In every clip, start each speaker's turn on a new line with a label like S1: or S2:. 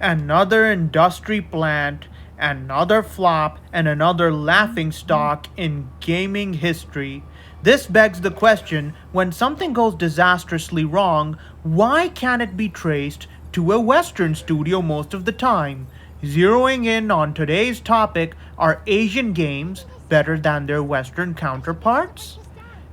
S1: Another industry plant, another flop, and another laughingstock in gaming history. This begs the question, when something goes disastrously wrong, why can't it be traced to a Western studio most of the time? Zeroing in on today's topic, are Asian games better than their Western counterparts?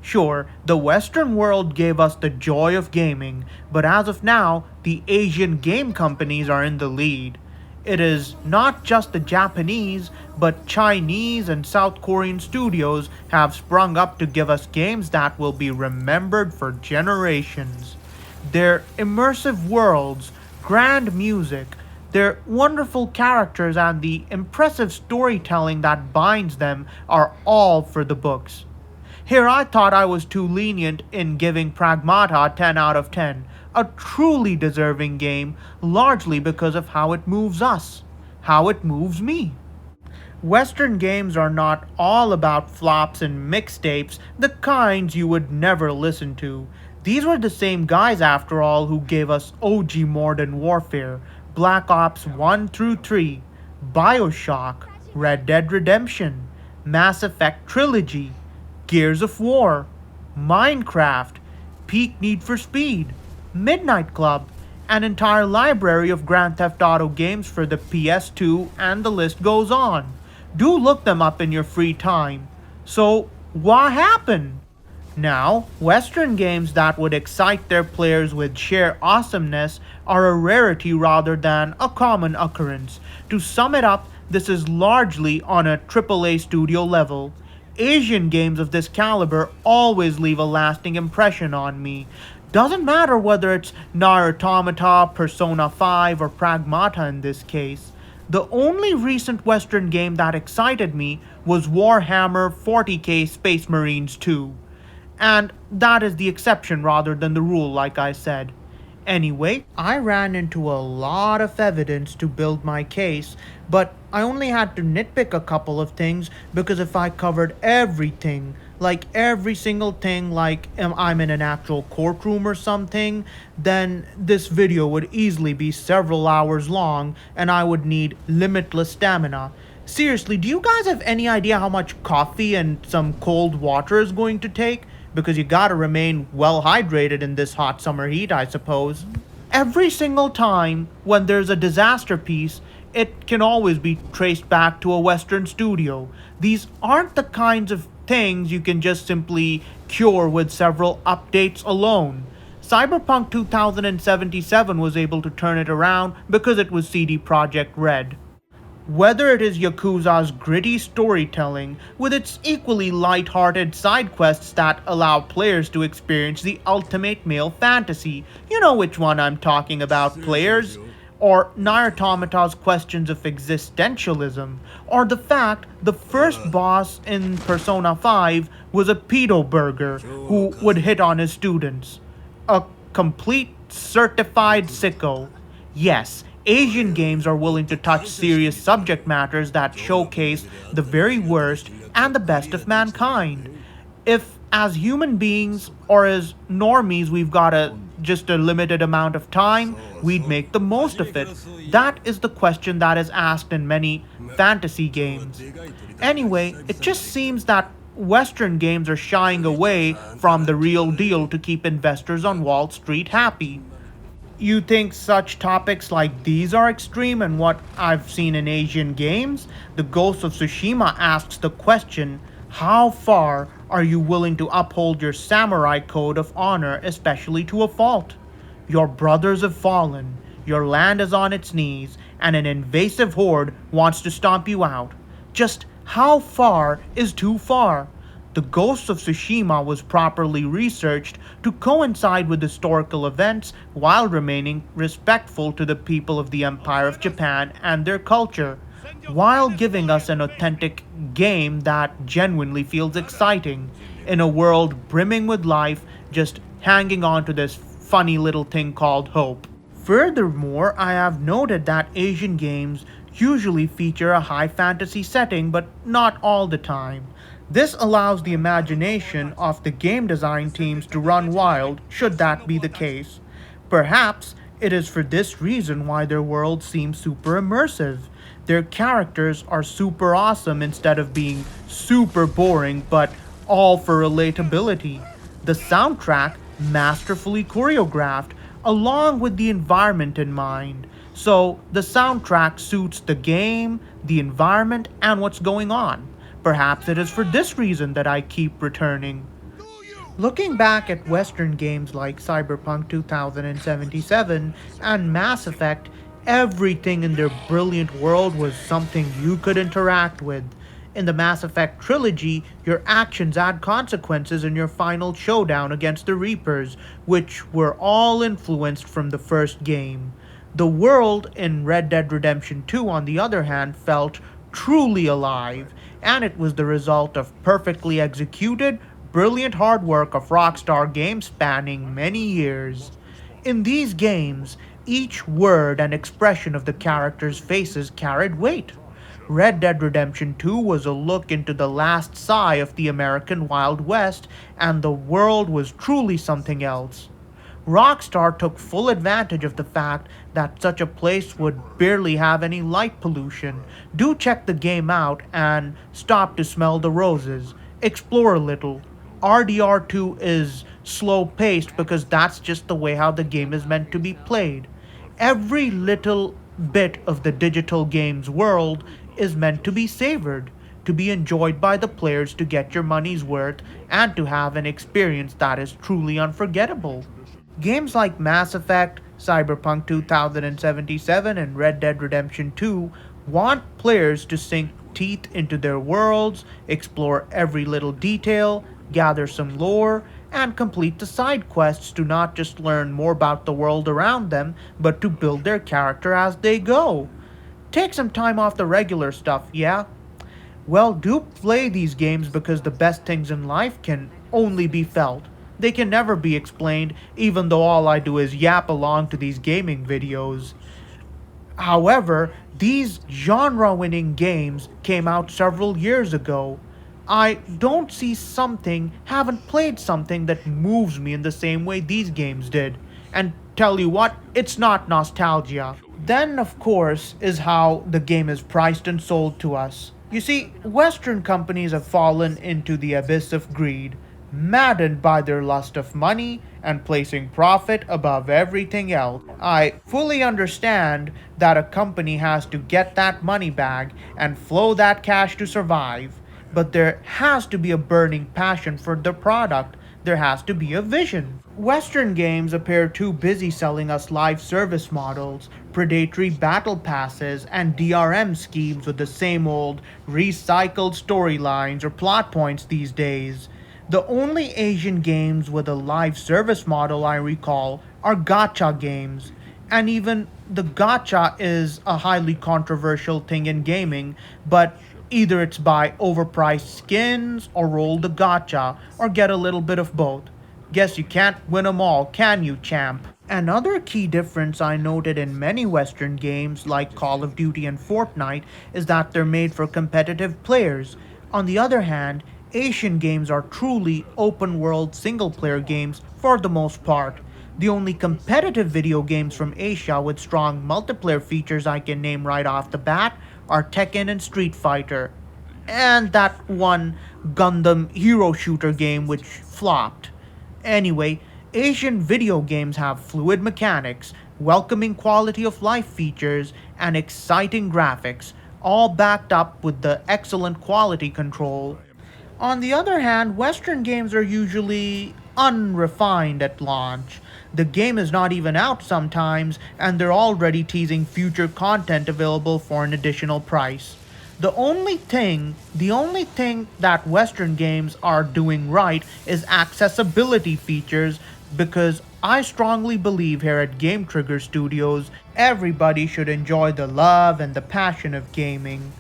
S1: Sure, the Western world gave us the joy of gaming, but as of now, the Asian game companies are in the lead. It is not just the Japanese, but Chinese and South Korean studios have sprung up to give us games that will be remembered for generations. Their immersive worlds, grand music, their wonderful characters, and the impressive storytelling that binds them are all for the books. Here I thought I was too lenient in giving Pragmata 10 out of 10, a truly deserving game, largely because of how it moves us, how it moves me. Western games are not all about flops and mixtapes, the kinds you would never listen to. These were the same guys, after all, who gave us OG Modern Warfare, Black Ops 1 through 3, Bioshock, Red Dead Redemption, Mass Effect Trilogy, Gears of War, Minecraft, Peak Need for Speed, Midnight Club, an entire library of Grand Theft Auto games for the PS2, and the list goes on. Do look them up in your free time. So, what happened? Now, Western games that would excite their players with sheer awesomeness are a rarity rather than a common occurrence. To sum it up, this is largely on a AAA studio level. Asian games of this caliber always leave a lasting impression on me. Doesn't matter whether it's Nier Automata, Persona 5, or Pragmata in this case. The only recent Western game that excited me was Warhammer 40k Space Marines 2. And that is the exception rather than the rule, like I said. Anyway, I ran into a lot of evidence to build my case, but I only had to nitpick a couple of things because if I covered everything, like every single thing, like I'm in an actual courtroom or something, then this video would easily be several hours long and I would need limitless stamina. Seriously, do you guys have any idea how much coffee and some cold water is going to take? Because you gotta remain well hydrated in this hot summer heat, I suppose. Every single time when there's a disaster piece, it can always be traced back to a Western studio. These aren't the kinds of things you can just simply cure with several updates alone. Cyberpunk 2077 was able to turn it around because it was CD Projekt Red. Whether it is Yakuza's gritty storytelling, with its equally light-hearted side quests that allow players to experience the ultimate male fantasy, you know which one I'm talking about, players, or Nier Automata's questions of existentialism, or the fact the first boss in Persona 5 was a pedo burger who would hit on his students. A complete certified sicko. Yes, Asian games are willing to touch serious subject matters that showcase the very worst and the best of mankind. If, as human beings or as normies, we've got just a limited amount of time, we'd make the most of it. That is the question that is asked in many fantasy games. Anyway, it just seems that Western games are shying away from the real deal to keep investors on Wall Street happy. You think such topics like these are extreme and what I've seen in Asian games? The Ghost of Tsushima asks the question, how far are you willing to uphold your samurai code of honor, especially to a fault? Your brothers have fallen, your land is on its knees, and an invasive horde wants to stomp you out. Just how far is too far? The Ghost of Tsushima was properly researched to coincide with historical events while remaining respectful to the people of the Empire of Japan and their culture, while giving us an authentic game that genuinely feels exciting, in a world brimming with life, just hanging on to this funny little thing called hope. Furthermore, I have noted that Asian games usually feature a high fantasy setting, but not all the time. This allows the imagination of the game design teams to run wild should that be the case. Perhaps It is for this reason why their world seems super immersive. Their characters are super awesome instead of being super boring, but all for relatability. The soundtrack, masterfully choreographed, along with the environment in mind. So the soundtrack suits the game, the environment, and what's going on. Perhaps it is for this reason that I keep returning. Looking back at Western games like Cyberpunk 2077 and Mass Effect, everything in their brilliant world was something you could interact with. In the Mass Effect trilogy, your actions had consequences in your final showdown against the Reapers, which were all influenced from the first game. The world in Red Dead Redemption 2, on the other hand, felt truly alive, and it was the result of perfectly executed, brilliant hard work of Rockstar Games spanning many years. In these games, each word and expression of the characters' faces carried weight. Red Dead Redemption 2 was a look into the last sigh of the American Wild West, and the world was truly something else. Rockstar took full advantage of the fact that such a place would barely have any light pollution. Do check the game out and stop to smell the roses. Explore a little. RDR2 is slow paced because that's just the way how the game is meant to be played. Every little bit of the digital game's world is meant to be savored, to be enjoyed by the players to get your money's worth, and to have an experience that is truly unforgettable. Games like Mass Effect, Cyberpunk 2077, and Red Dead Redemption 2 want players to sink teeth into their worlds, explore every little detail, gather some lore, and complete the side quests to not just learn more about the world around them, but to build their character as they go. Take some time off the regular stuff, yeah? Well, do play these games because the best things in life can only be felt. They can never be explained, even though all I do is yap along to these gaming videos. However, these genre winning games came out several years ago. I don't see something, haven't played something that moves me in the same way these games did. And tell you what, it's not nostalgia. Then, of course, is how the game is priced and sold to us. You see, Western companies have fallen into the abyss of greed, maddened by their lust of money and placing profit above everything else. I fully understand that a company has to get that money bag and flow that cash to survive, but there has to be a burning passion for the product. There has to be a vision. Western games appear too busy selling us live service models, predatory battle passes, and DRM schemes with the same old recycled storylines or plot points these days. The only Asian games with a live service model I recall are gacha games, and even the gacha is a highly controversial thing in gaming, but either it's buy overpriced skins or roll the gacha or get a little bit of both. Guess you can't win 'em all, can you, champ? Another key difference I noted in many Western games like Call of Duty and Fortnite is that they're made for competitive players. On the other hand, Asian games are truly open world single player games for the most part. The only competitive video games from Asia with strong multiplayer features I can name right off the bat are Tekken and Street Fighter, and that one Gundam hero shooter game which flopped. Anyway, Asian video games have fluid mechanics, welcoming quality of life features, and exciting graphics, all backed up with the excellent quality control. On the other hand, Western games are usually unrefined at launch. The game is not even out sometimes, and they're already teasing future content available for an additional price. The only thing that Western games are doing right is accessibility features, because I strongly believe here at Game Trigger Studios, everybody should enjoy the love and the passion of gaming.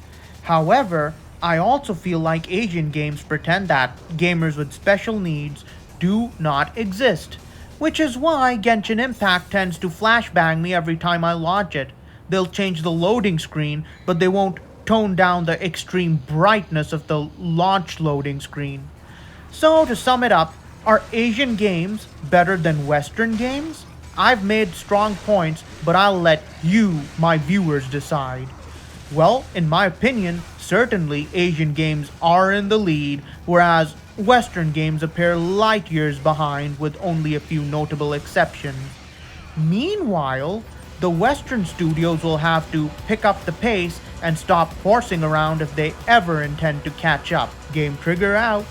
S1: However, I also feel like Asian games pretend that gamers with special needs do not exist, which is why Genshin Impact tends to flashbang me every time I launch it. They'll change the loading screen, but they won't tone down the extreme brightness of the launch loading screen. So, to sum it up, are Asian games better than Western games? I've made strong points, but I'll let you, my viewers, decide. Well, in my opinion, certainly Asian games are in the lead, whereas Western games appear light years behind with only a few notable exceptions. Meanwhile, the Western studios will have to pick up the pace and stop horsing around if they ever intend to catch up. Game Trigger out.